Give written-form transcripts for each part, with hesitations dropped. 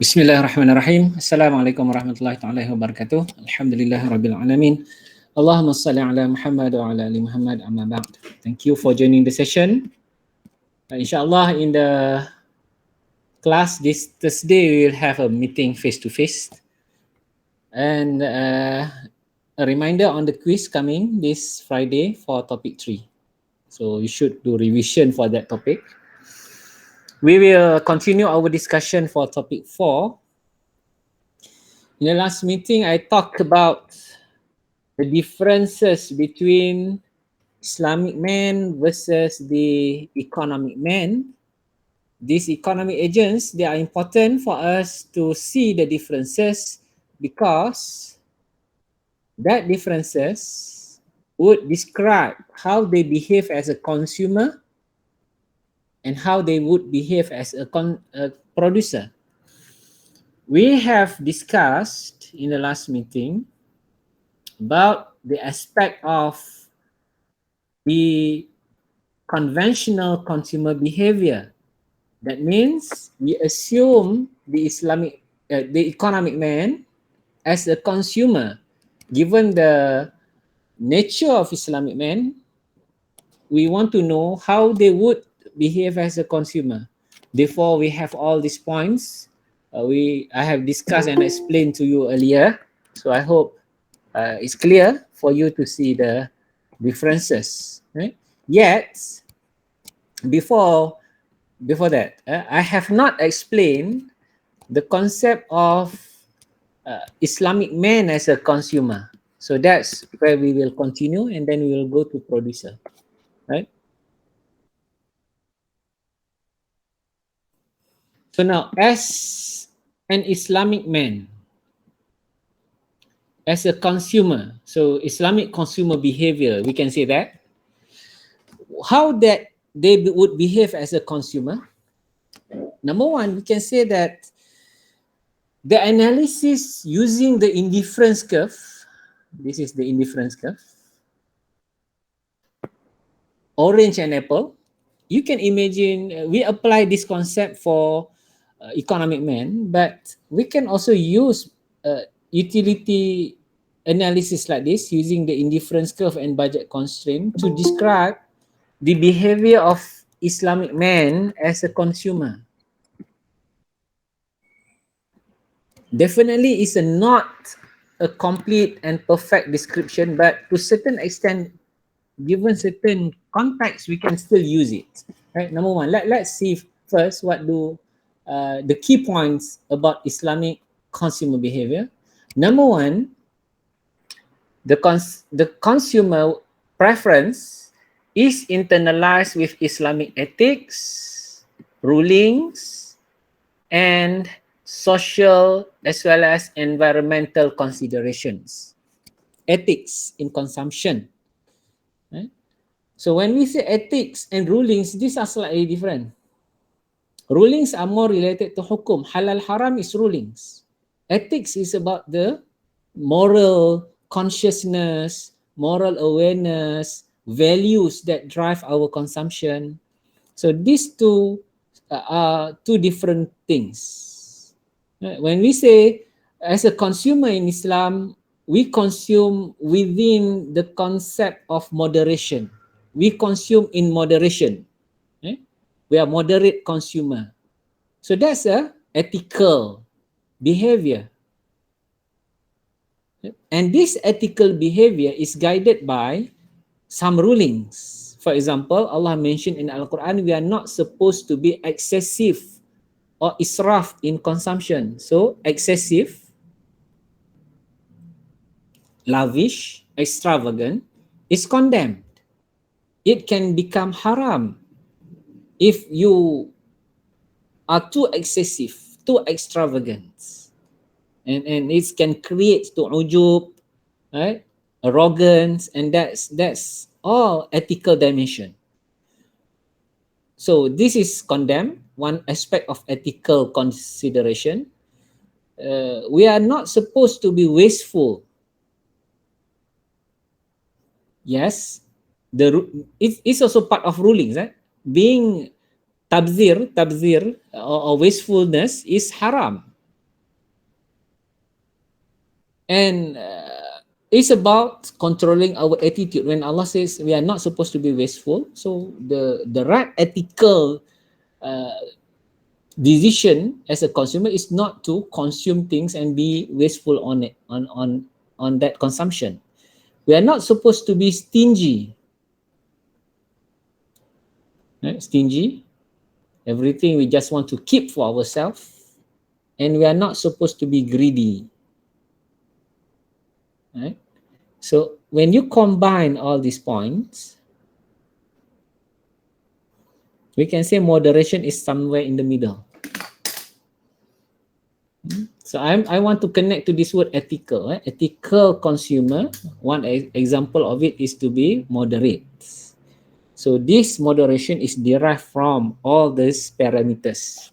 Bismillahirrahmanirrahim. Assalamualaikum warahmatullahi taala wabarakatuh. Alhamdulillahirabbil alamin. Allahumma salli ala Muhammad wa ala ali Muhammad amma ba'd. Thank you for joining the session. Inshallah in the class this Thursday we will have a meeting face to face. And a reminder on the quiz coming this Friday for topic 3. So you should do revision for that topic. We will continue our discussion for topic 4. In the last meeting, I talked about the differences between Islamic man versus the economic man. These economic agents, they are important for us to see the differences because that differences would describe how they behave as a consumer and how they would behave as a producer. We have discussed in the last meeting about the aspect of the conventional consumer behavior. That means we assume the economic man as a consumer. Given the nature of Islamic man, we want to know how they would behave as a consumer. Therefore, we have all these points I have discussed and explained to you earlier. So I hope it's clear for you to see the differences. Right? Yet, before that, I have not explained the concept of Islamic man as a consumer. So that's where we will continue, and then we will go to producer. Right? So now, as an Islamic man, as a consumer, so Islamic consumer behavior, we can say that. How that they would behave as a consumer? Number one, we can say that the analysis using the indifference curve, this is the indifference curve, orange and apple. You can imagine we apply this concept for economic man, but we can also use utility analysis like this using the indifference curve and budget constraint to describe the behavior of Islamic man as a consumer. Definitely is not a complete and perfect description, but to a certain extent, given certain context, we can still use it. Right? Number one, let's see first what do the key points about Islamic consumer behavior. Number one, the consumer preference is internalized with Islamic ethics, rulings, and social as well as environmental considerations. Ethics in consumption. Right? So when we say ethics and rulings, these are slightly different. Rulings are more related to hukum. Halal haram is rulings. Ethics is about the moral consciousness, moral awareness, values that drive our consumption. So these two are two different things. When we say as a consumer in Islam, we consume within the concept of moderation. We consume in moderation. We are moderate consumer. So that's a ethical behavior. And this ethical behavior is guided by some rulings. For example, Allah mentioned in Al-Quran, we are not supposed to be excessive or israf in consumption. So excessive, lavish, extravagant is condemned. It can become haram if you are too excessive, too extravagant. And it can create to ujub, right? Arrogance, and that's all ethical dimension. So this is condemned, one aspect of ethical consideration. We are not supposed to be wasteful. Yes, it's also part of rulings. Being tabzir or wastefulness is haram. And it's about controlling our attitude. When Allah says we are not supposed to be wasteful, so the right ethical decision as a consumer is not to consume things and be wasteful on it, on that consumption. We are not supposed to be stingy, right? Stingy, everything we just want to keep for ourselves, and we are not supposed to be greedy, right? So when you combine all these points, we can say moderation is somewhere in the middle. So I want to connect to this word ethical. Ethical consumer, one example of it is to be moderate. So this moderation is derived from all these parameters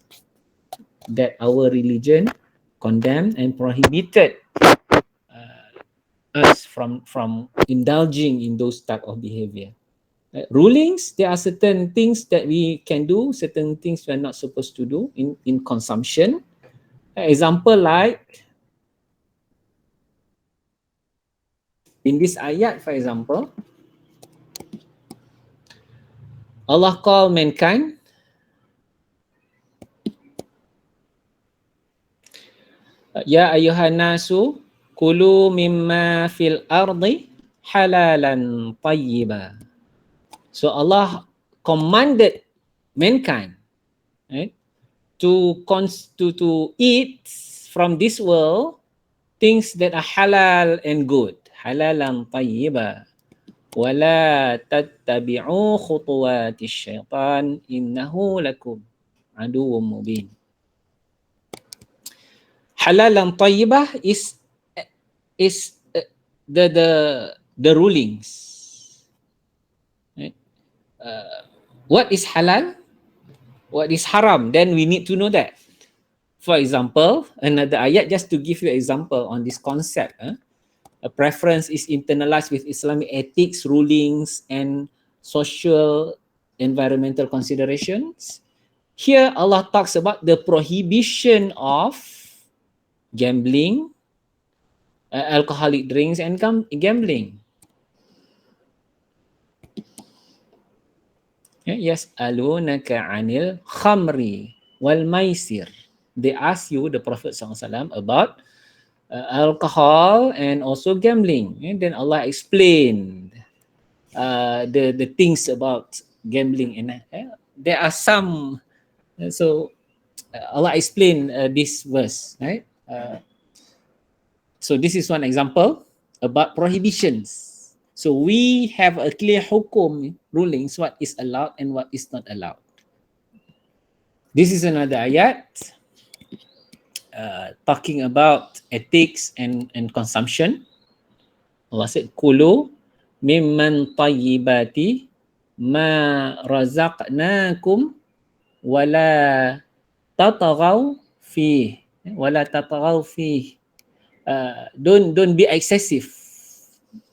that our religion condemned and prohibited us from indulging in those type of behavior. Rulings, there are certain things that we can do, certain things we are not supposed to do in consumption. Example like in this ayat, for example, Allah call mankind ya ayuhan nasu kulu mimma fil ardi halalan tayyiba. So Allah commanded mankind, right, to eat from this world things that are halal and good, halalan tayyiba. Wala tattabi'u khutuwati syaitan innahu lakum aduwwum mubin. Halalan tayyibah is the rulings. Right? What is halal? What is haram? Then we need to know that. For example, another ayat just to give you an example on this concept. A preference is internalized with Islamic ethics, rulings, and social environmental considerations. Here, Allah talks about the prohibition of gambling, alcoholic drinks, and gambling. Yas'alunaka 'anil khamri wal maisir. They ask you, the Prophet SAW, about alcohol and also gambling. And then Allah explained the things about gambling. And there are some, so Allah explained this verse, right? So this is one example about prohibitions. So we have a clear hukum rulings, what is allowed and what is not allowed. This is another ayat talking about ethics and consumption. Allah said, Kulu mimman tayyibati ma razaqnakum wala tatagaw fih. Wala tatagaw fih. Don't be excessive.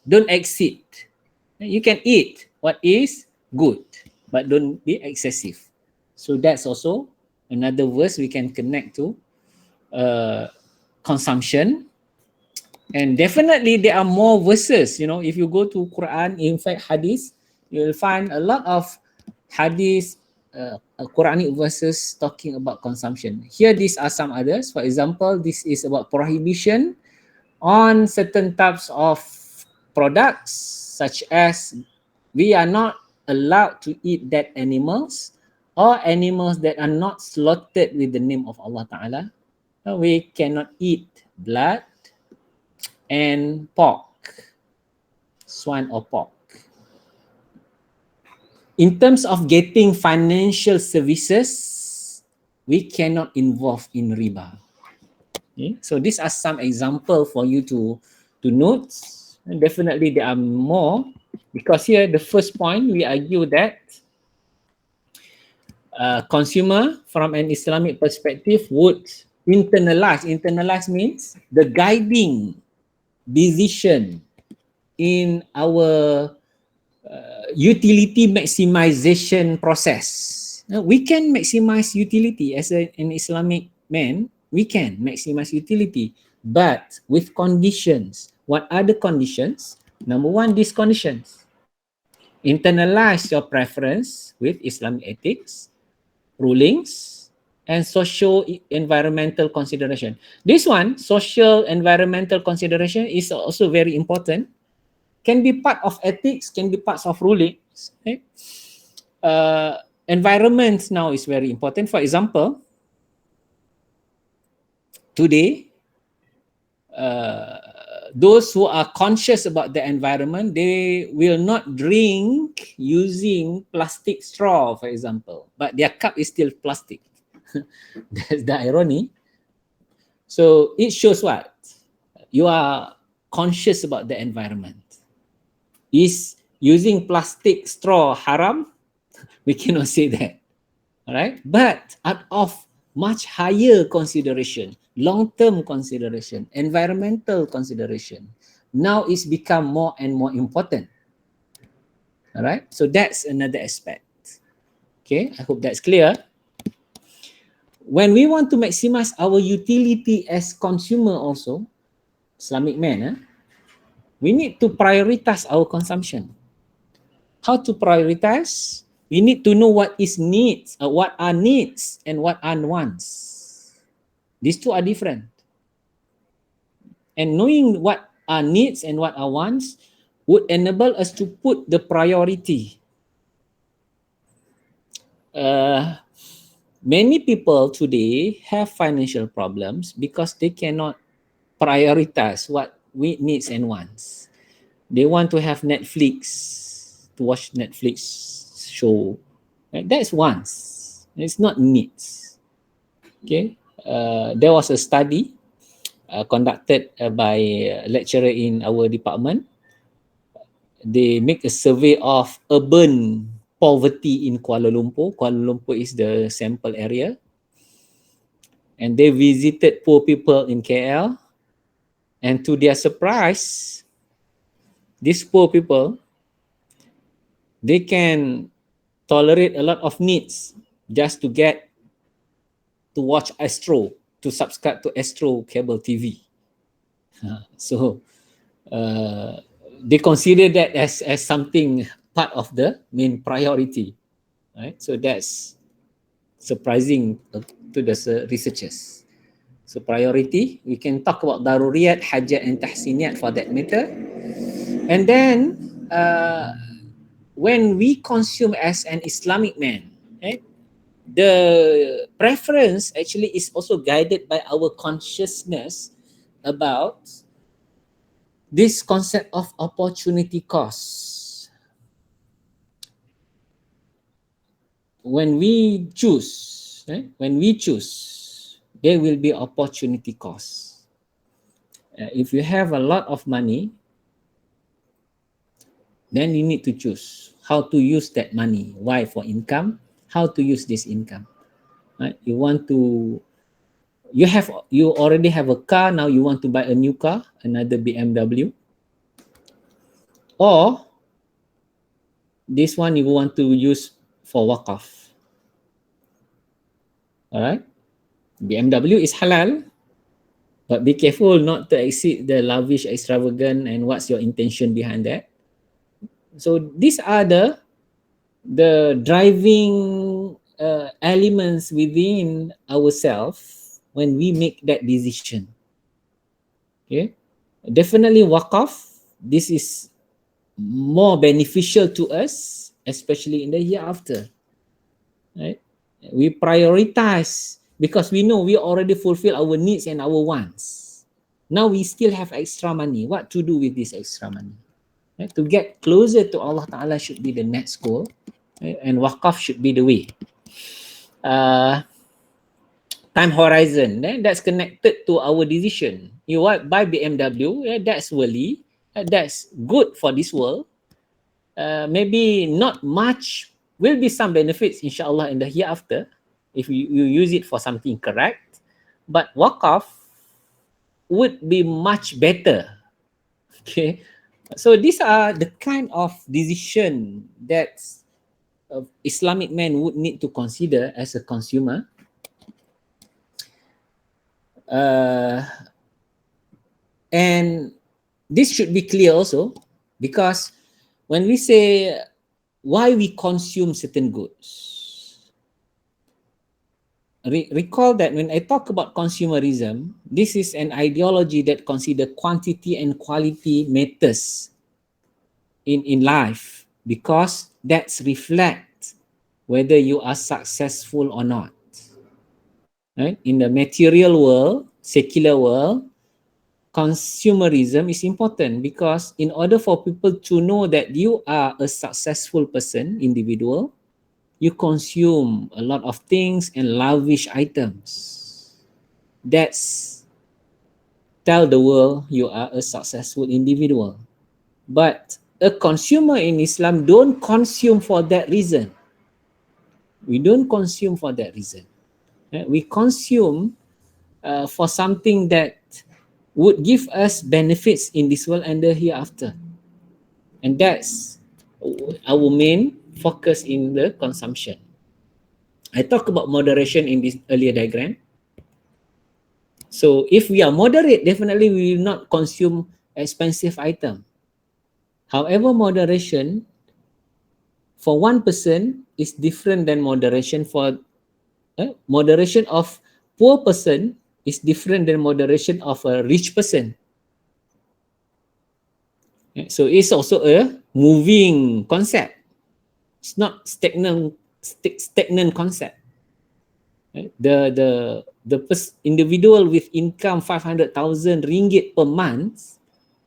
Don't exceed. You can eat what is good, but don't be excessive. So that's also another verse we can connect to consumption. And definitely there are more verses. If you go to Quran, in fact hadith, you will find a lot of hadith, Quranic verses talking about consumption. Here these are some others. For example, this is about prohibition on certain types of products, such as we are not allowed to eat dead animals or animals that are not slaughtered with the name of Allah Ta'ala. We cannot eat blood and pork, swine or pork. In terms of getting financial services, we cannot involve in riba. Okay? So these are some examples for you to note. And definitely there are more, because here the first point we argue that consumer from an Islamic perspective would internalize. Internalize means the guiding decision in our utility maximization process. Now, we can maximize utility as an Islamic man. We can maximize utility, but with conditions. What are the conditions? Number one, these conditions. Internalize your preference with Islamic ethics, rulings, and social environmental consideration. This one, social environmental consideration, is also very important. Can be part of ethics, can be parts of rulings. Okay? Environment now is very important. For example, today, those who are conscious about the environment, they will not drink using plastic straw, for example, but their cup is still plastic. That's the irony. So it shows what? You are conscious about the environment. Is using plastic straw haram? We cannot say that. All right, but out of much higher consideration, long-term consideration, environmental consideration, now it's become more and more important. All right, so that's another aspect. Okay, I hope that's clear. When we want to maximize our utility as consumer also, Islamic man, we need to prioritize our consumption. How to prioritize? We need to know what is needs, what are needs and what are wants. These two are different. And knowing what are needs and what are wants would enable us to put the priority. Many people today have financial problems because they cannot prioritize what we needs and wants. They want to have Netflix, to watch Netflix show. Right? That's wants. It's not needs. Okay. There was a study conducted by a lecturer in our department. They make a survey of urban poverty in Kuala Lumpur. Kuala Lumpur is the sample area. And they visited poor people in KL. And to their surprise, these poor people, they can tolerate a lot of needs just to get to watch Astro, to subscribe to Astro cable TV. So they consider that as something part of the main priority, right? So that's surprising to the researchers. So priority, we can talk about daruriyat, hajat and tahsiniyat for that matter. And then when we consume as an Islamic man, right, the preference actually is also guided by our consciousness about this concept of opportunity cost. When we choose, right? When we choose, there will be opportunity cost. If you have a lot of money, then you need to choose how to use that money. Why? For income. How to use this income. Right? You already have a car. Now you want to buy a new car, another BMW. Or this one you want to use for wakaf. All right. BMW is halal, but be careful not to exceed the lavish, extravagant, and what's your intention behind that. So these are the driving elements within ourselves when we make that decision. Okay, definitely wakaf. This is more beneficial to us, especially in the year after. Right? We prioritize because we know we already fulfill our needs and our wants. Now we still have extra money. What to do with this extra money? Right? To get closer to Allah Ta'ala should be the next goal, right? And waqaf should be the way. Time horizon, that's connected to our decision. You want buy BMW, that's worldly, that's good for this world. Maybe not much, will be some benefits inshallah in the hereafter if you use it for something correct, but waqaf would be much better. Okay, so these are the kind of decision that Islamic man would need to consider as a consumer. Uh, and this should be clear also, because when we say why we consume certain goods, recall that when I talk about consumerism, this is an ideology that considers quantity and quality matters in life, because that's reflect whether you are successful or not. Right? In the material world, secular world, consumerism is important, because in order for people to know that you are a successful person, individual, you consume a lot of things and lavish items. That's tell the world you are a successful individual. But a consumer in Islam don't consume for that reason. We don't consume for that reason. We consume for something that would give us benefits in this world and the hereafter. And that's our main focus in the consumption. I talked about moderation in this earlier diagram. So if we are moderate, definitely we will not consume expensive item. However, moderation for one person is different than moderation for moderation of poor person is different than moderation of a rich person. So it's also a moving concept. It's not stagnant concept. The individual with income 500,000 ringgit per month,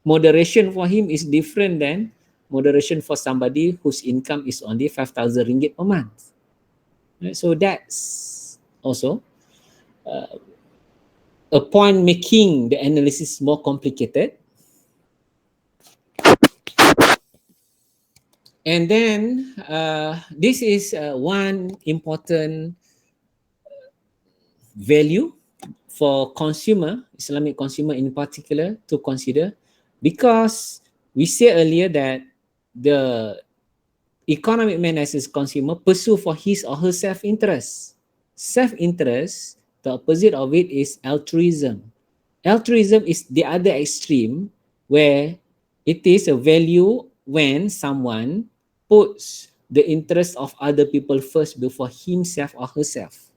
moderation for him is different than moderation for somebody whose income is only 5,000 ringgit per month. So that's also a point making the analysis more complicated. And then this is one important value for consumer, Islamic consumer in particular, to consider, because we said earlier that the economic man as a consumer pursue for his or her self-interest. Self-interest, the opposite of it is altruism. Altruism is the other extreme, where it is a value when someone puts the interest of other people first before himself or herself.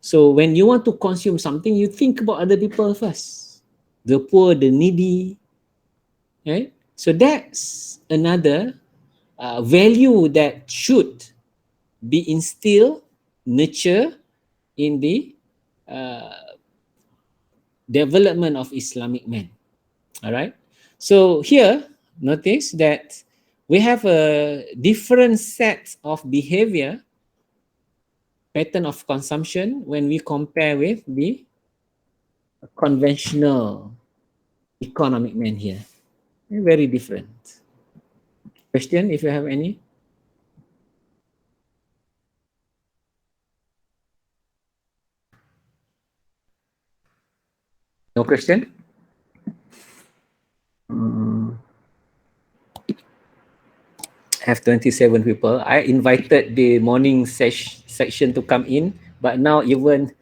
So when you want to consume something, you think about other people first, the poor, the needy, right? So that's another value that should be instilled, nurtured in the development of Islamic men. All right. So here, notice that we have a different set of behavior pattern of consumption when we compare with the conventional economic man here. Very different. Question, if you have any? No question? Have 27 people. I invited the morning section to come in, but now even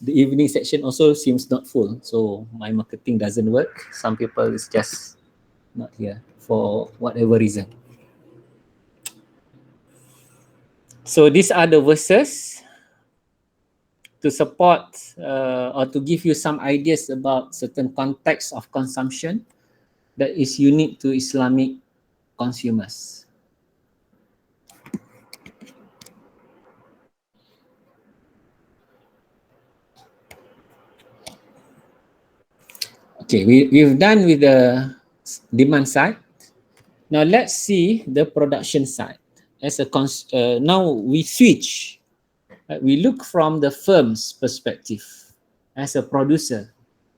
the evening section also seems not full. So my marketing doesn't work. Some people is just not here for whatever reason. So these are the verses to support or to give you some ideas about certain context of consumption that is unique to Islamic consumers. Okay, we've done with the demand side. Now let's see the production side. As a now we switch. We look from the firm's perspective as a producer,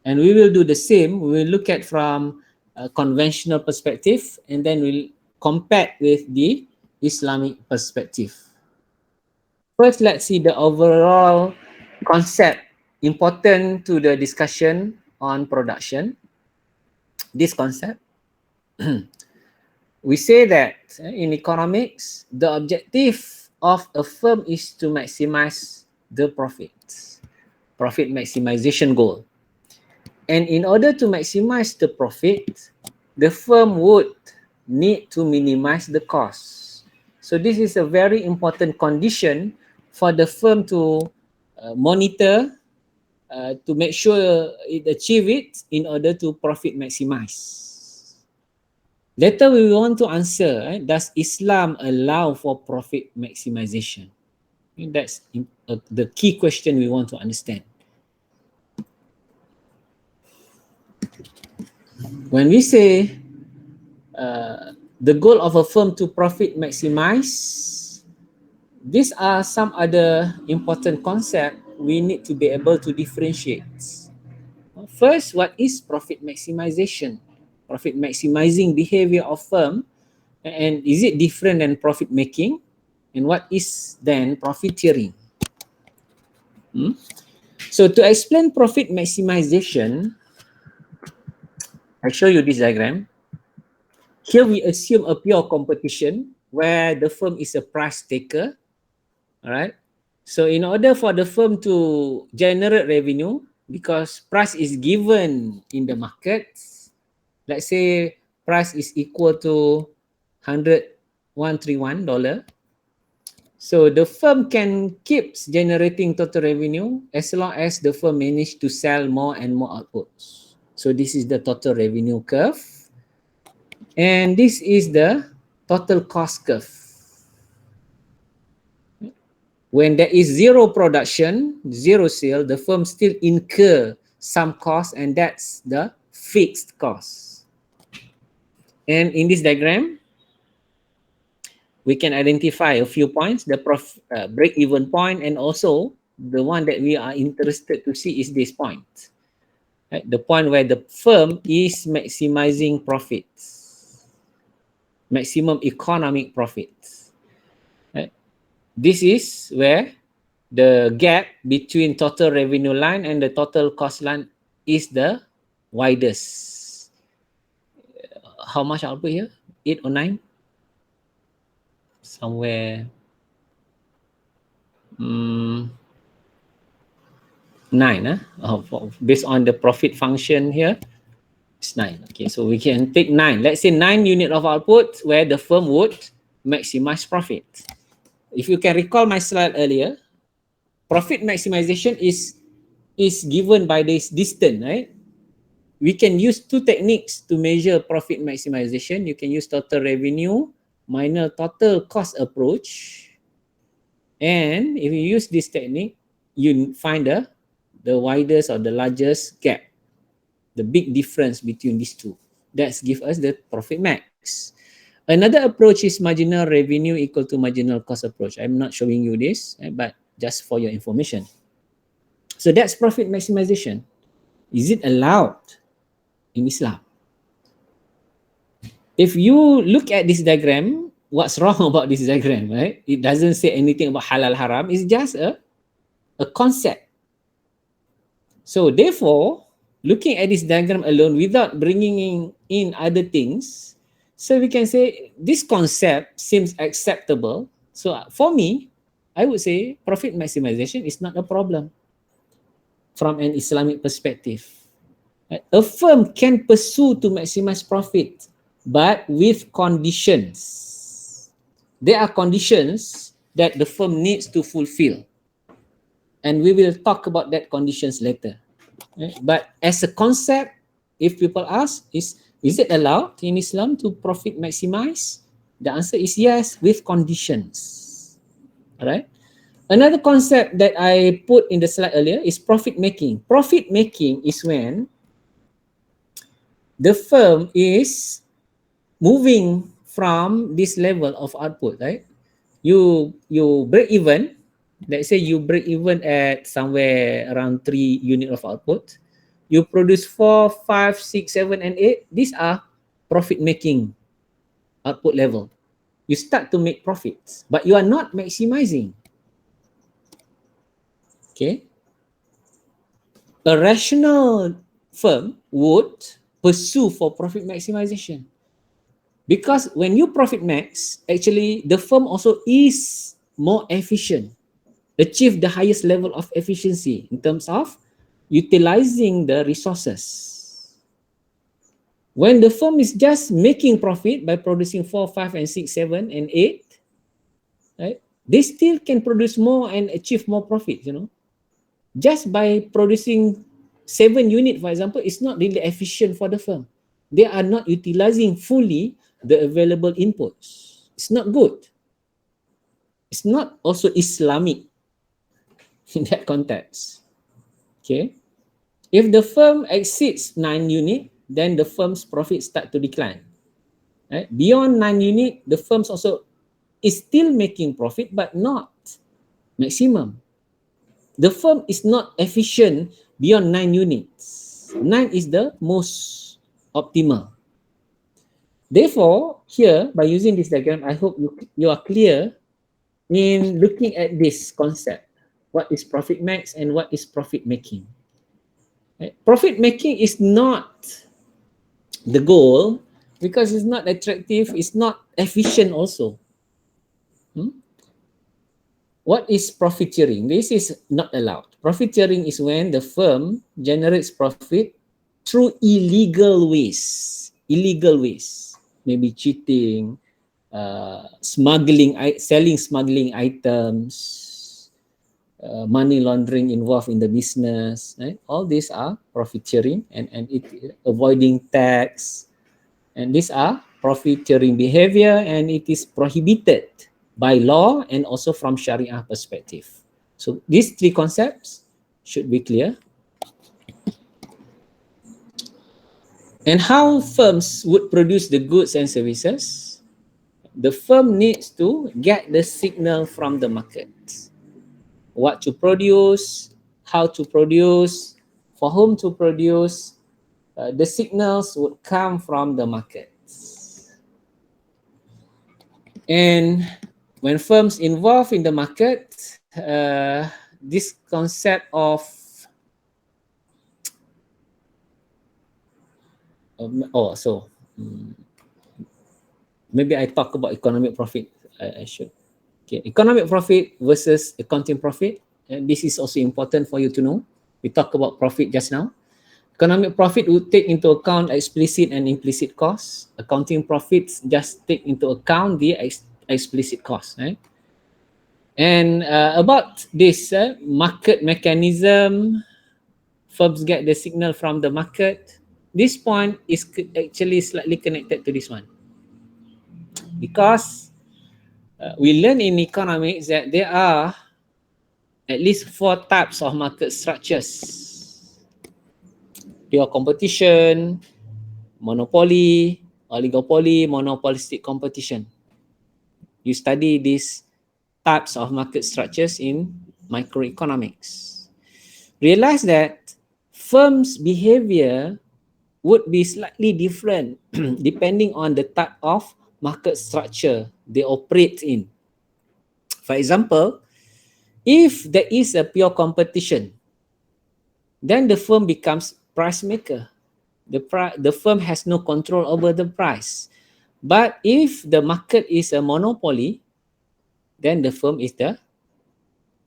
and we will do the same. We will look at from a conventional perspective, and then we'll compare with the Islamic perspective. First, let's see the overall concept important to the discussion on production. This concept, we say that in economics, the objective of a firm is to maximize the profits. profit maximization goal. And in order to maximize the profit, the firm would need to minimize the cost. So this is a very important condition for the firm to monitor, to make sure it achieve it in order to profit maximize. Later we want to answer, does Islam allow for profit maximization? That's the key question we want to understand. When we say the goal of a firm to profit maximize, these are some other important concepts we need to be able to differentiate. First, what is profit maximization? Profit maximizing behavior of firm, and is it different than profit making? And what is then profiteering? So to explain profit maximization, I show you this diagram. Here we assume a pure competition where the firm is a price taker. All right. So in order for the firm to generate revenue, because price is given in the market, let's say price is equal to $131. So the firm can keep generating total revenue as long as the firm manage to sell more and more outputs. So this is the total revenue curve. And this is the total cost curve. When there is zero production, zero sale, the firm still incur some cost, and that's the fixed cost. And in this diagram, we can identify a few points, the break-even point, and also the one that we are interested to see is this point. Right? The point where the firm is maximizing profits, maximum economic profits. Right? This is where the gap between total revenue line and the total cost line is the widest. How much output here? 8 or 9? Somewhere 9. Based on the profit function here, it's 9. Okay, so we can take 9. Let's say 9 unit of output where the firm would maximize profit. If you can recall my slide earlier, profit maximization is given by this distance, right? We can use two techniques to measure profit maximization. You can use total revenue minus total cost approach. And if you use this technique, you find the widest or the largest gap, the big difference between these two. That gives us the profit max. Another approach is marginal revenue equal to marginal cost approach. I'm not showing you this, but just for your information. So that's profit maximization. Is it allowed in Islam? If you look at this diagram, what's wrong about this diagram, right? It doesn't say anything about halal haram. It's just a concept. So therefore, looking at this diagram alone without bringing in other things, so we can say this concept seems acceptable. So for me, I would say profit maximization is not a problem from an Islamic perspective. A firm can pursue to maximize profit, but with conditions. There are conditions that the firm needs to fulfill. And we will talk about that conditions later. But as a concept, if people ask, is it allowed in Islam to profit maximize? The answer is yes, with conditions. All right. Another concept that I put in the slide earlier is profit making. Profit making is when the firm is moving from this level of output, right? You break even. Let's say you break even at somewhere around 3 unit of output. You produce 4, 5, 6, 7, and 8. These are profit making output level. You start to make profits, but you are not maximizing. Okay. A rational firm would pursue for profit maximization. Because when you profit max, actually the firm also is more efficient. achieve the highest level of efficiency in terms of utilizing the resources. When the firm is just making profit by producing 4, 5, and 6, 7, and 8, right? They still can produce more and achieve more profit, you know. Just by producing 7 units, for example, it's not really efficient for the firm. They are not utilizing fully the available inputs. It's not good. It's not also Islamic in that context. Okay. If the firm exceeds 9 units, then the firm's profit start to decline. Right? Beyond 9 units, the firm's also is still making profit, but not maximum. The firm is not efficient beyond 9 units. 9 is the most optimal. Therefore, here, by using this diagram, I hope you are clear in looking at this concept. What is profit max and what is profit making? Right? Profit making is not the goal because it's not attractive, it's not efficient also. What is profiteering? This is not allowed. Profiteering is when the firm generates profit through illegal ways. Illegal ways. Maybe cheating, smuggling, selling smuggling items, money laundering involved in the business. Right? All these are profiteering and avoiding tax. And these are profiteering behavior, and it is prohibited by law and also from Sharia perspective. So these 3 concepts should be clear. And how firms would produce the goods and services? The firm needs to get the signal from the market. What to produce, how to produce, for whom to produce. The signals would come from the market. And when firms involved in the market, this concept of maybe I talk about economic profit. I should. Okay, economic profit versus accounting profit. And this is also important for you to know. We talked about profit just now. Economic profit would take into account explicit and implicit costs. Accounting profits just take into account the explicit costs, right? And about this market mechanism, firms get the signal from the market. This point is actually slightly connected to this one. Because we learn in economics that there are at least 4 types of market structures. Pure competition, monopoly, oligopoly, monopolistic competition. You study these types of market structures in microeconomics. Realize that firms' behavior would be slightly different depending on the type of market structure they operate in. For example, if there is a pure competition, then the firm becomes price maker. The firm has no control over the price. But if the market is a monopoly, then the firm is the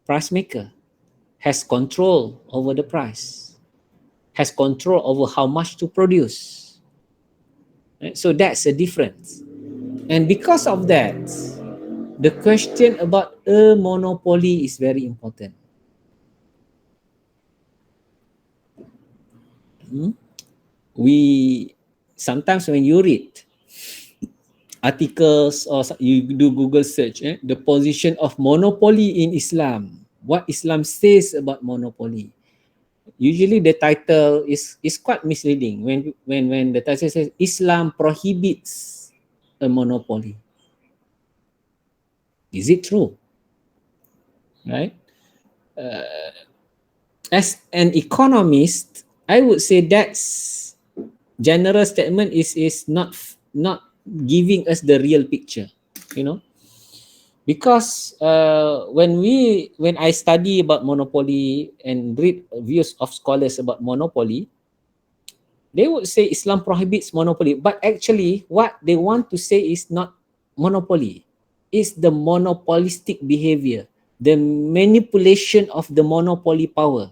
price maker, has control over the price, has control over how much to produce. Right? So that's a difference. And because of that, the question about a monopoly is very important. We sometimes when you read articles or you do Google search, the position of monopoly in Islam, what Islam says about monopoly. Usually the title is quite misleading when the title says Islam prohibits a monopoly. Is it true? Right? As an economist, I would say that's general statement is not giving us the real picture, you know. Because when I study about monopoly and read views of scholars about monopoly, they would say Islam prohibits monopoly, but actually what they want to say is not monopoly, it's the monopolistic behavior, the manipulation of the monopoly power.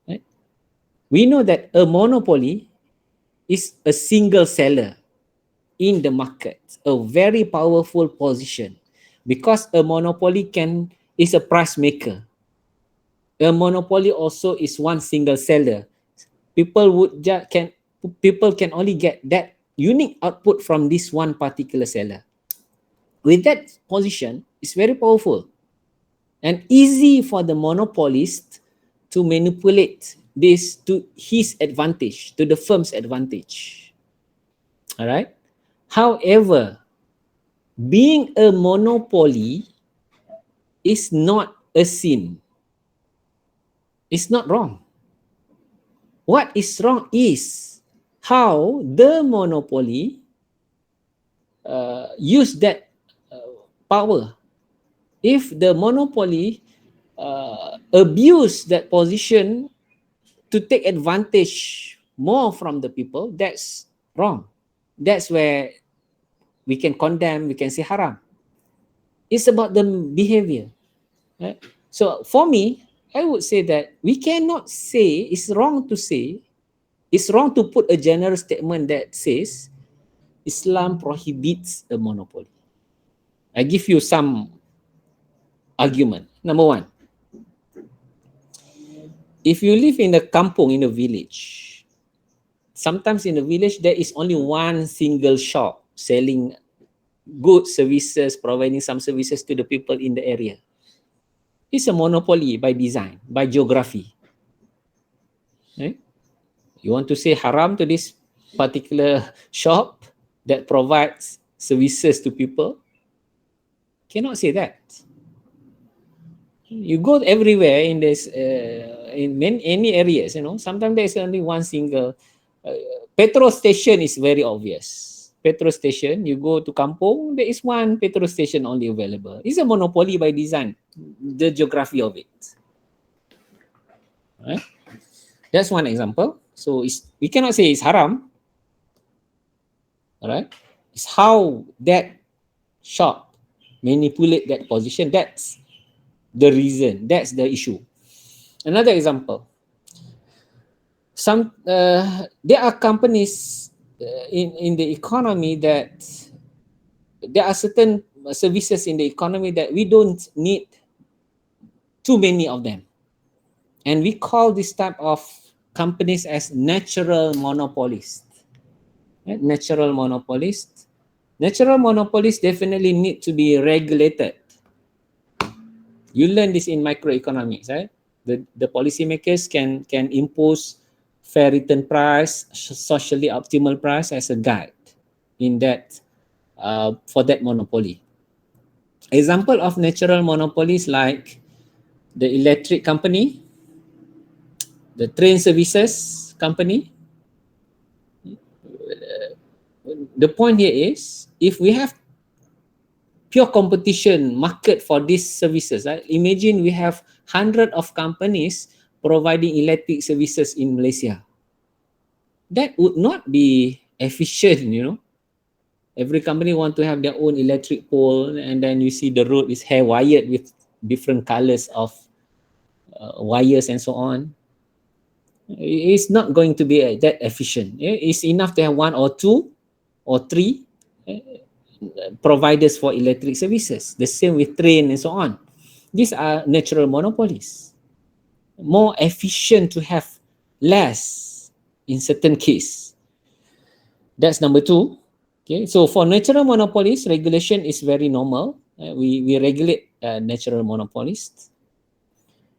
Right? We know that a monopoly is a single seller in the market, a very powerful position, because a monopoly is a price maker. A monopoly also is one single seller. People can only get that unique output from this one particular seller. With that position, it's very powerful and easy for the monopolist to manipulate this to his advantage, to the firm's advantage. All right. However, being a monopoly is not a sin. It's not wrong. What is wrong is how the monopoly use that power. If the monopoly abuse that position to take advantage more from the people, that's wrong. That's where we can condemn, we can say haram. It's about the behavior. Right? So for me, I would say that we cannot say, it's wrong to put a general statement that says Islam prohibits a monopoly. I give you some argument. Number one, if you live in a kampung, in a village, sometimes in a village there is only one single shop selling good services, providing some services to the people in the area. It's a monopoly by design, by geography. Right? You want to say haram to this particular shop that provides services to people? Cannot say that. You go everywhere in this in any areas, sometimes there's only one single petrol station is very obvious. Petrol station, you go to kampung, there is one petrol station only available. It's a monopoly by design, the geography of it. Right? That's one example. So we cannot say it's haram. All right? It's how that shop manipulate that position. That's the reason. That's the issue. Another example. There are companies in the economy that there are certain services in the economy that we don't need too many of them, and we call this type of companies as natural monopolists. Right? Natural monopolists. Natural monopolists definitely need to be regulated. You learn this in microeconomics, right? The policymakers can impose fair return price, socially optimal price as a guide in that for that monopoly. Example of natural monopolies like the electric company, the train services company. The point here is, if we have pure competition market for these services, right? Imagine we have hundred of companies providing electric services in Malaysia. That would not be efficient, Every company want to have their own electric pole, and then you see the road is hair wired with different colors of wires and so on. It's not going to be that efficient. It's enough to have one or two or three providers for electric services. The same with train and so on. These are natural monopolies. More efficient to have less in certain case. That's number two. Okay, so for natural monopolies, regulation is very normal. We regulate natural monopolies.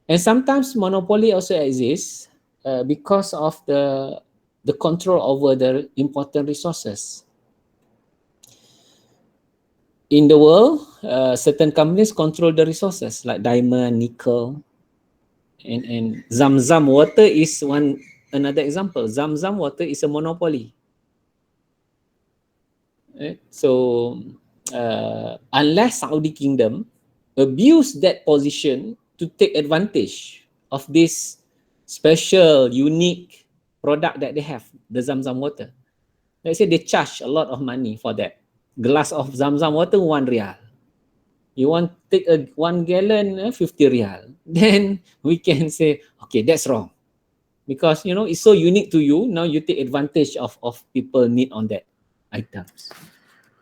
And sometimes monopoly also exists because of the control over the important resources. In the world, certain companies control the resources like diamond, nickel, and Zam-Zam water is another example. Zam-Zam water is a monopoly. Right? So unless Saudi Kingdom abuse that position to take advantage of this special, unique product that they have, the Zam-Zam water. Let's say they charge a lot of money for that. Glass of Zam-Zam water, 1 riyal. You want to take a 1 gallon, 50 rial. Then we can say, okay, that's wrong. Because, you know, it's so unique to you. Now you take advantage of people need on that items.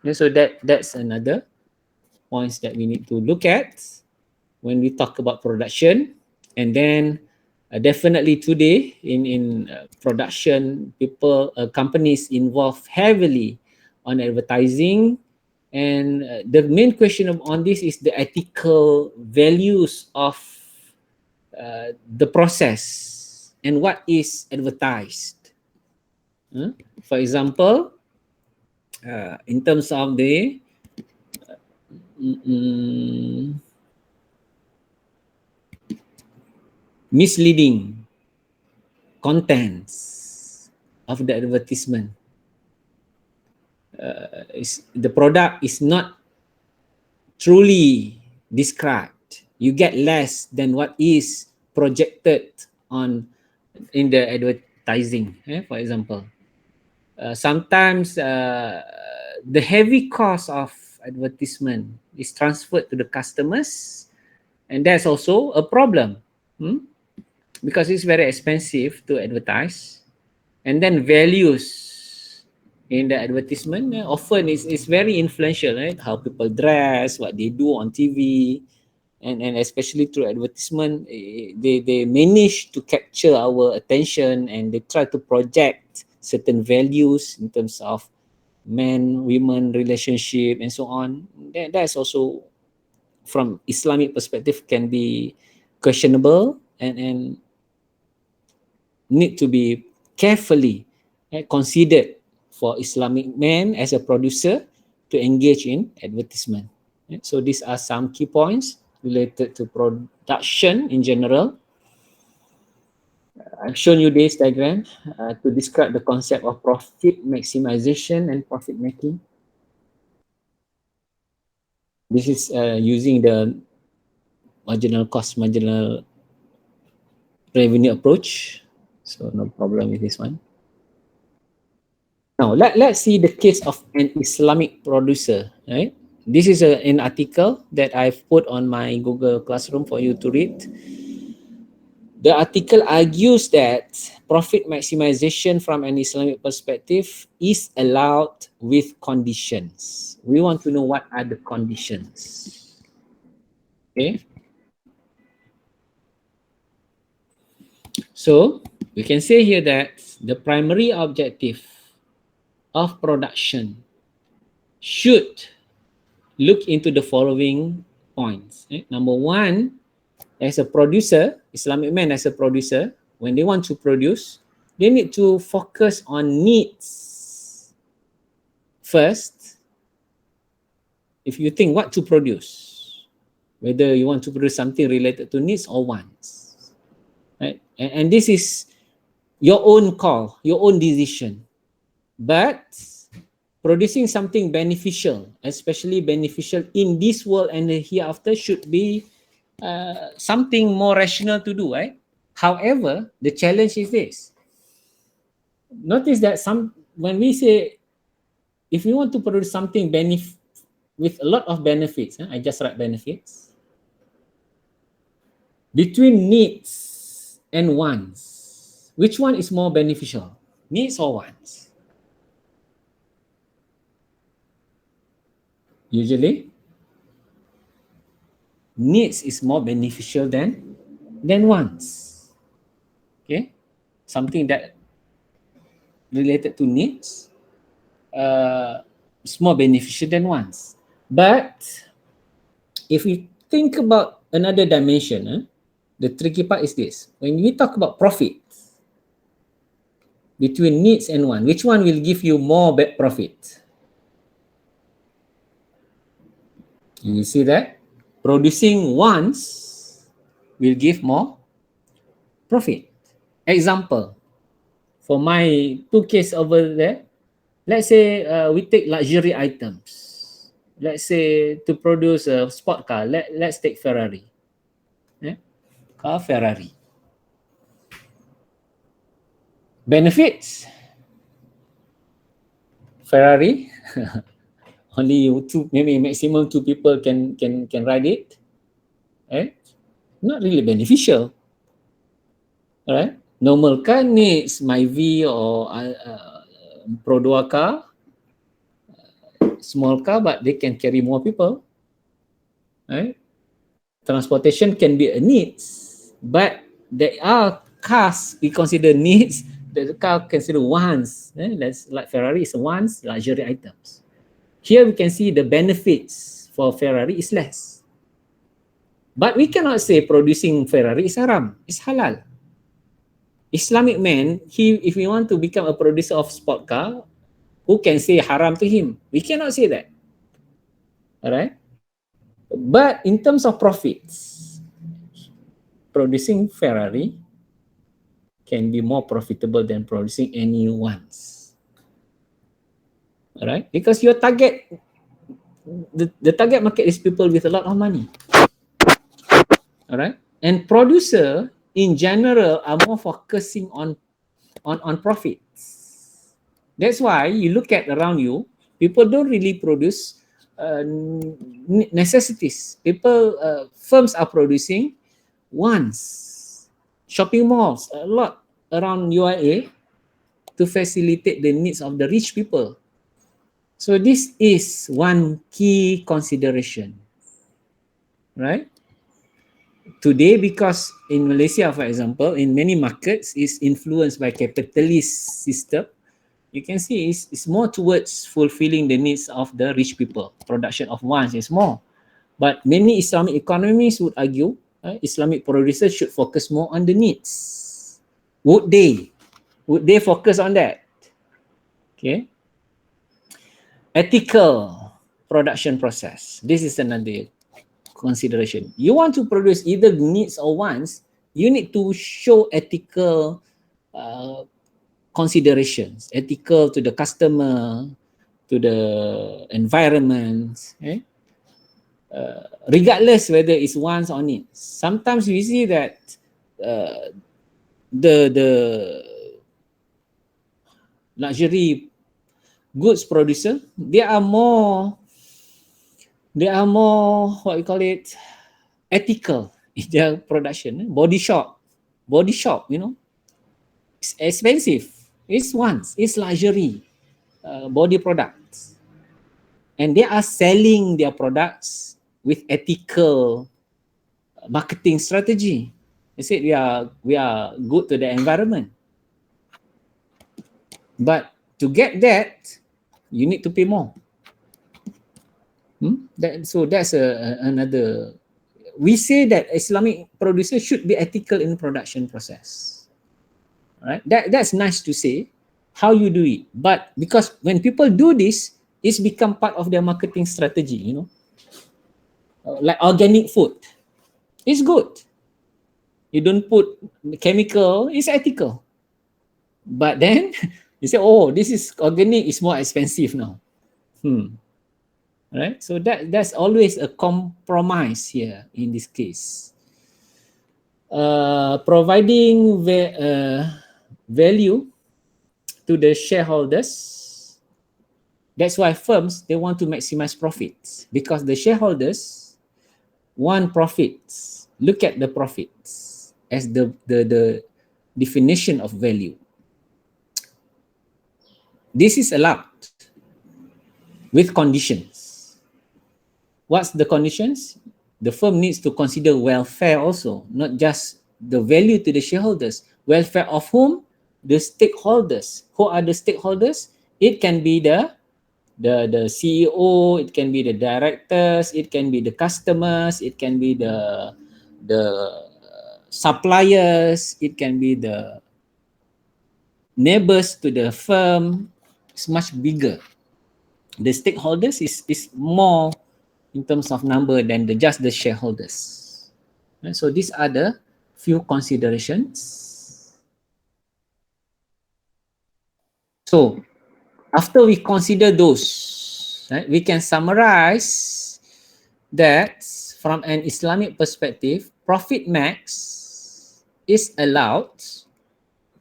And so that's another points that we need to look at when we talk about production. And then definitely today in production, people companies involve heavily on advertising, and the main question on this is the ethical values of the process and what is advertised. For example, in terms of the mm, misleading contents of the advertisement, the product is not truly described. You get less than what is projected on in the advertising. For example, sometimes the heavy cost of advertisement is transferred to the customers, and that's also a problem, because it's very expensive to advertise. And then values in the advertisement often is very influential, right? How people dress, what they do on TV, and especially through advertisement, they manage to capture our attention, and they try to project certain values in terms of men women relationship and so on. That's also, from Islamic perspective, can be questionable, and need to be carefully considered for Islamic men as a producer to engage in advertisement. So these are some key points related to production in general. I've shown you this diagram to describe the concept of profit maximization and profit making. This is using the marginal cost, marginal revenue approach. So no problem with this one. Now, let's see the case of an Islamic producer, right? This is an article that I've put on my Google Classroom for you to read. The article argues that profit maximization from an Islamic perspective is allowed with conditions. We want to know what are the conditions. Okay. So we can say here that the primary objective of production should look into the following points. Number one, as a producer, Islamic men as a producer, when they want to produce, they need to focus on needs first. If you think what to produce, whether you want to produce something related to needs or wants, right? And this is your own call, your own decision. But producing something beneficial, especially beneficial in this world and the hereafter, should be something more rational to do, right? However, the challenge is this. Notice that when we say, if you want to produce something with a lot of benefits, I just write benefits, between needs and wants, which one is more beneficial? Needs or wants? Usually, needs is more beneficial than wants. Okay, something that related to needs is more beneficial than wants. But if we think about another dimension, the tricky part is this: when we talk about profit between needs and want, which one will give you more profit? You see that producing wants will give more profit. Example, for my two case over there, let's say we take luxury items. Let's say to produce a sport car, let's take Ferrari. Car Ferrari. Benefits. Ferrari only two, maybe maximum two people can ride it, right? Not really beneficial, right? Normal car needs my V or Pro 2 car, small car, but they can carry more people, right? Transportation can be a needs, but there are cars we consider needs, the car consider wants. That's like Ferrari is wants, luxury items. Here we can see the benefits for Ferrari is less. But we cannot say producing Ferrari is haram. It's halal. Islamic man, if we want to become a producer of sport car, who can say haram to him? We cannot say that. All right. But in terms of profits, producing Ferrari can be more profitable than producing any ones. All right. Because your target, the target market is people with a lot of money. All right. And producer in general are more focusing on profits. That's why you look at around you, people don't really produce necessities. Firms are producing wants. Shopping malls, a lot around UIA to facilitate the needs of the rich people. So this is one key consideration, right? Today, because in Malaysia, for example, in many markets, is influenced by capitalist system, you can see it's more towards fulfilling the needs of the rich people. Production of wants is more. But many Islamic economists would argue Islamic producers should focus more on the needs. Would they? Would they focus on that? Okay. Ethical production process. This is another consideration. You want to produce either needs or wants, you need to show ethical considerations, ethical to the customer, to the environment, regardless whether it's wants or needs. Sometimes we see that the luxury goods producer, they are more what you call it, ethical in their production. Body shop, it's expensive. It's wants, it's luxury body products, and they are selling their products with ethical marketing strategy. They said we are good to the environment, but to get that, you need to pay more. So that's another. We say that Islamic producers should be ethical in the production process. Right? That's nice to say. How you do it, but because when people do this, it's become part of their marketing strategy. Like organic food, it's good. You don't put chemical, it's ethical. But then you say, oh, this is organic, it's more expensive now. Right? So that's always a compromise here in this case. Providing value to the shareholders. That's why firms, they want to maximize profits, because the shareholders want profits. Look at the profits as the definition of value. This is allowed with conditions. What's the conditions? The firm needs to consider welfare also, not just the value to the shareholders. Welfare of whom? The stakeholders. Who are the stakeholders? It can be the CEO, it can be the directors, it can be the customers, it can be the suppliers, it can be the neighbors to the firm. It's much bigger. The stakeholders is more in terms of number than just the shareholders. So these are the few considerations. So after we consider those, right, we can summarize that from an Islamic perspective, profit max is allowed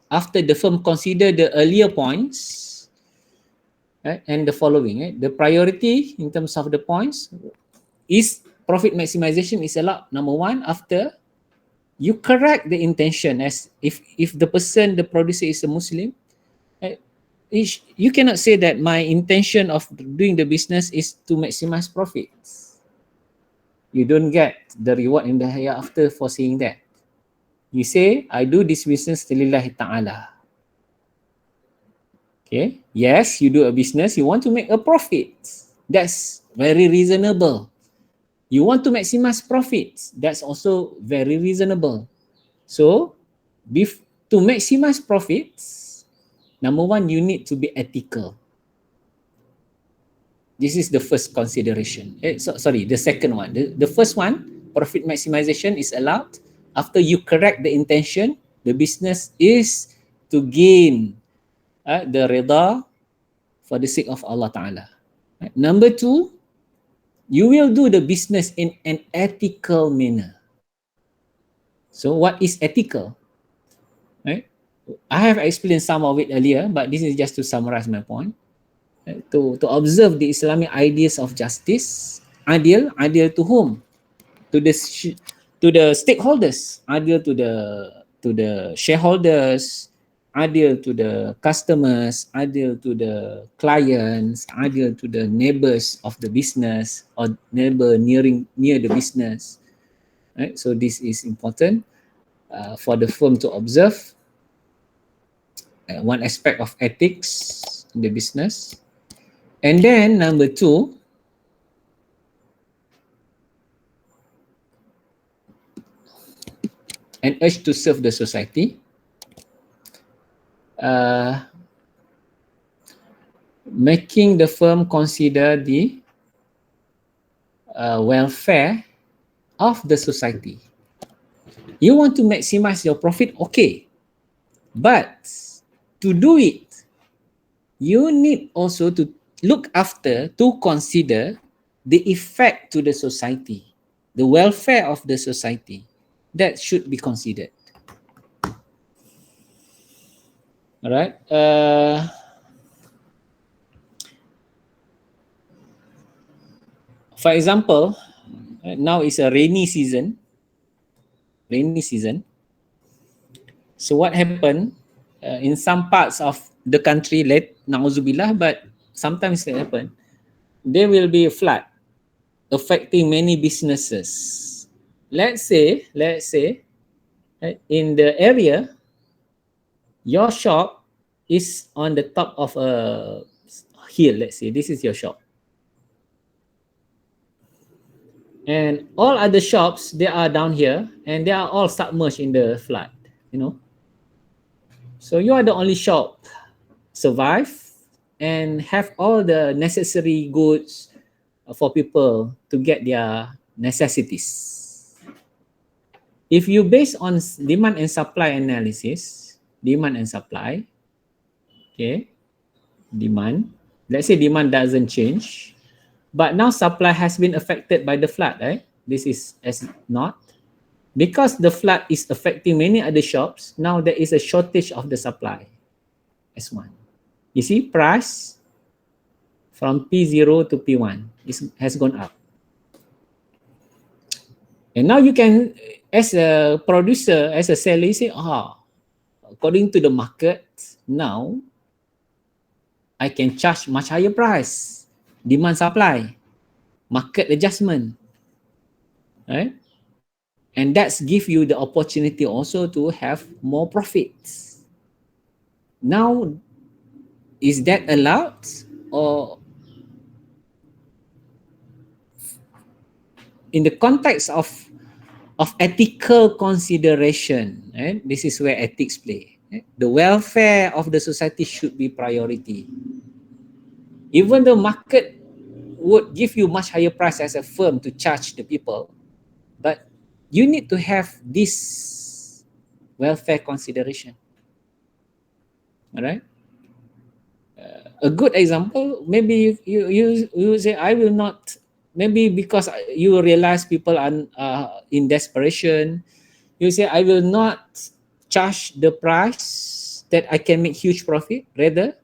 after the firm consider the earlier points right? And the following, right? The priority in terms of the points is profit maximization is allowed. Number one, after you correct the intention, as if the person, the producer is a Muslim, right? You cannot say that my intention of doing the business is to maximize profits. You don't get the reward in the hereafter for saying that. You say, I do this business lillahi ta'ala. Okay. Yes, you do a business, you want to make a profit. That's very reasonable. You want to maximize profits. That's also very reasonable. So, to maximize profits, number one, you need to be ethical. This is the first consideration. Sorry, the second one. The first one, profit maximization is allowed after you correct the intention. The business is to gain the rida for the sake of Allah Ta'ala. Right? Number two, you will do the business in an ethical manner. So what is ethical? Right? I have explained some of it earlier, but this is just to summarize my point. Right? To observe the Islamic ideas of justice, adil to whom? To the stakeholders, adil to the shareholders, adil to the customers, adil to the clients, adil to the neighbors of the business or neighbor near the business. Right? So this is important for the firm to observe. One aspect of ethics in the business. And then number two, an urge to serve the society. Making the firm consider the welfare of the society. You want to maximize your profit, okay. But to do it, you need also to look after, to consider the effect to the society, the welfare of the society. That should be considered. All right. For example, now is a rainy season. So what happened in some parts of the country, na'uzubillah, but sometimes it happen, there will be a flood affecting many businesses. Let's say, in the area, your shop is on the top of a hill. Let's say this is your shop, and all other shops, they are down here, and they are all submerged in the flood. So you are the only shop survive and have all the necessary goods for people to get their necessities. If you base on demand and supply analysis, okay, let's say demand doesn't change, but now supply has been affected by the flood, right? This is as not. Because the flood is affecting many other shops, now there is a shortage of the supply. S1. You see, price from P0 to P1 has gone up. And now you can, as a producer, as a seller, you say, according to the market, now I can charge much higher price. Demand supply, market adjustment, right? And that's give you the opportunity also to have more profits. Now, is that allowed, or in the context of ethical consideration, right? This is where ethics play. Right? The welfare of the society should be priority. Even the market would give you much higher price as a firm to charge the people, but you need to have this welfare consideration. All right. A good example, maybe you say, I will not, maybe because you realize people are in desperation, you say, I will not charge the price that I can make huge profit. Rather,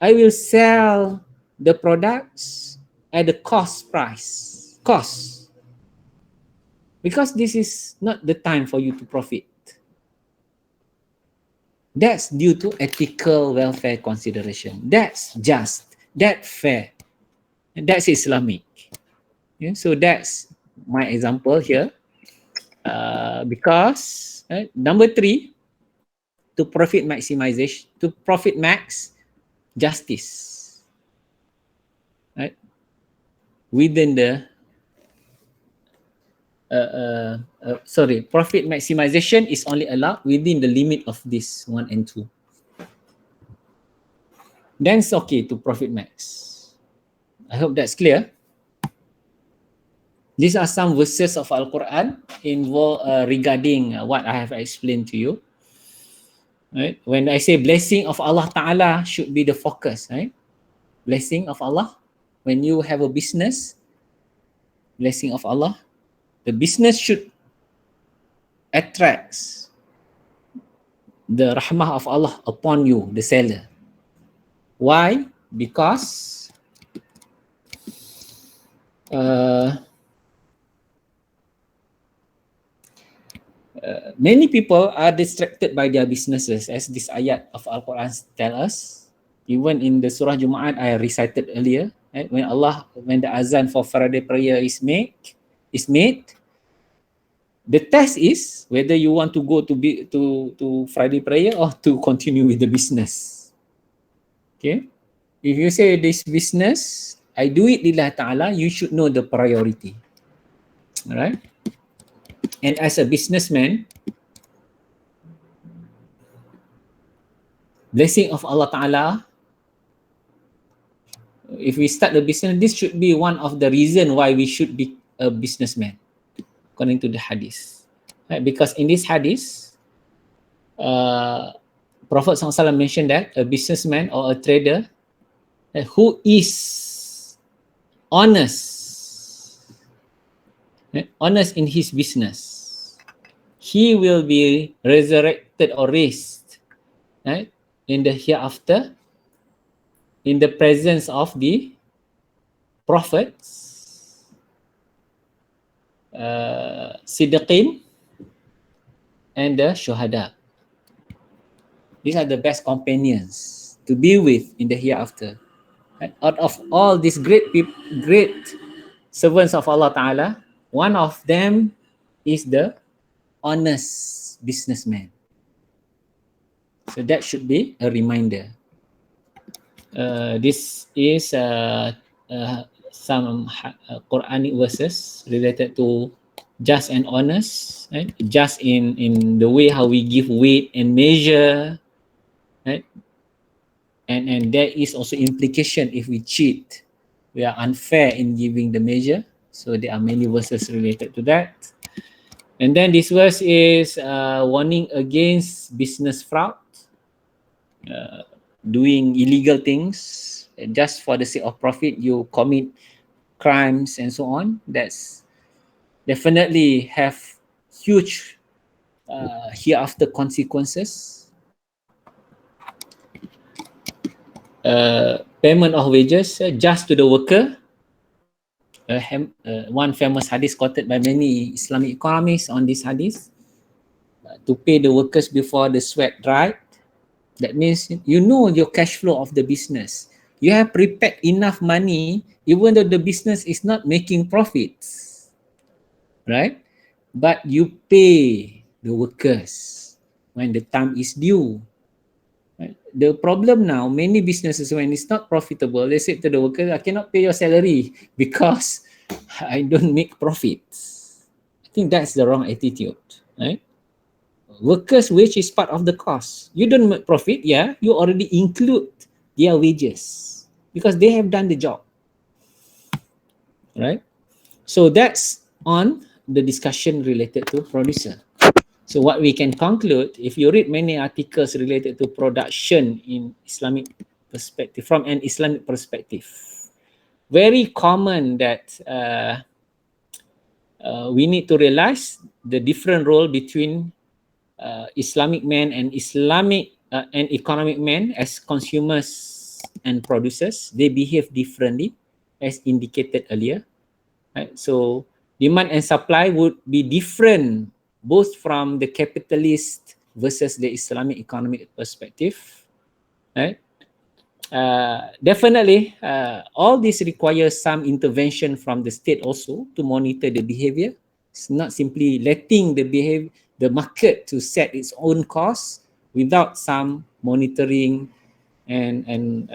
I will sell the products at the cost, because this is not the time for you to profit. That's due to ethical welfare consideration. That's just, that's fair, and that's Islamic. Yeah, so that's my example here. Because number 3, to profit max justice, right? Within the profit maximization is only allowed within the limit of this 1 and 2. Then it's okay to profit max. I hope that's clear. These are some verses of Al-Quran regarding what I have explained to you. Right? When I say blessing of Allah Ta'ala should be the focus, right? Blessing of Allah. When you have a business, blessing of Allah, the business should attract the rahmah of Allah upon you, the seller. Why? Because many people are distracted by their businesses, as this ayat of Al-Quran tell us. Even in the Surah Jumaat I recited earlier, right? When the azan for Friday prayer is made, the test is whether you want to go to Friday prayer or to continue with the business. Okay, if you say this business, I do it lillah ta'ala, you should know the priority. All right? And as a businessman, blessing of Allah Ta'ala, if we start the business, this should be one of the reason why we should be a businessman, according to the hadith. Right? Because in this hadith, Prophet SAW mentioned that a businessman or a trader who is honest in his business, he will be resurrected or raised, right, in the hereafter, in the presence of the prophets, Siddiqin, and the Shuhada. These are the best companions to be with in the hereafter. Right? Out of all these great servants of Allah Ta'ala, one of them is the honest businessman. So that should be a reminder. This is some Quranic verses related to just and honest, right? Just in the way how we give weight and measure, right? And there is also implication if we cheat, we are unfair in giving the measure. So there are many verses related to that. And then this verse is warning against business fraud, doing illegal things just for the sake of profit. You commit crimes and so on. That's definitely have huge hereafter consequences. Payment of wages just to the worker. One famous hadith quoted by many Islamic economists on this hadith, to pay the workers before the sweat dried. That means you know your cash flow of the business. You have prepared enough money even though the business is not making profits, right? But you pay the workers when the time is due. Right? The problem now, many businesses, when it's not profitable, they say to the workers, I cannot pay your salary because I don't make profits. I think that's the wrong attitude, right? Workers' wage is part of the cost. You don't make profit, yeah, you already include their wages because they have done the job, right? So that's on the discussion related to producer. So what we can conclude, if you read many articles related to production in Islamic perspective, from an Islamic perspective, very common that we need to realize the different role between Islamic men and Islamic and economic men as consumers and producers, they behave differently, as indicated earlier. Right? So demand and supply would be different both from the capitalist versus the Islamic economic perspective. Right? Definitely, all this requires some intervention from the state also to monitor the behavior. It's not simply letting the market to set its own costs without some monitoring and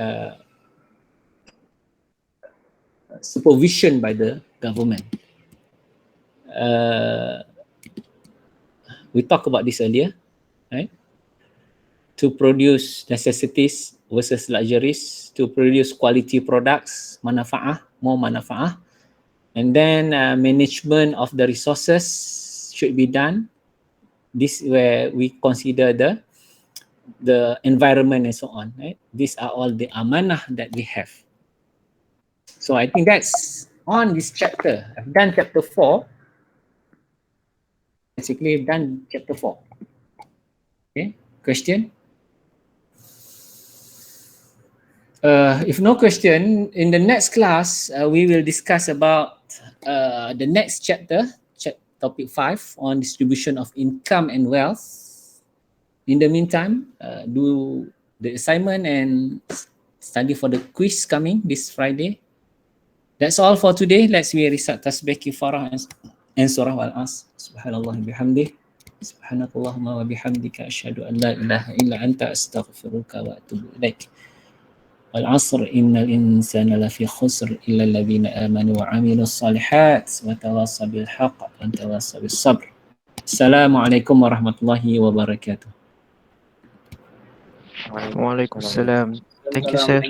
supervision by the government. We talked about this earlier, right? To produce necessities versus luxuries, to produce quality products, manfaah, more manfaah, and then management of the resources should be done. This is where we consider the environment and so on. Right? These are all the amanah that we have. So I think that's on this chapter. I've done chapter 4. Basically, I've done chapter 4. Okay, question? If no question, in the next class, we will discuss about the next chapter, topic 5 on distribution of income and wealth. In the meantime, do the assignment and study for the quiz coming this Friday. That's all for today. Let's recite tasbih kifarah and surah al-as. Subhanallah bihamdih. Subhanakallahumma wa bihamdika asyhadu an la ilaha illa anta astaghfiruka wa atubu ilaik. والعصر إن الإنسان لفي خسر إلا الذين آمنوا وعملوا الصالحات وتواصوا بالحق وتواصوا بالصبر. السلام عليكم ورحمة الله وبركاته. Waalaikumsalam. Thank you, sir.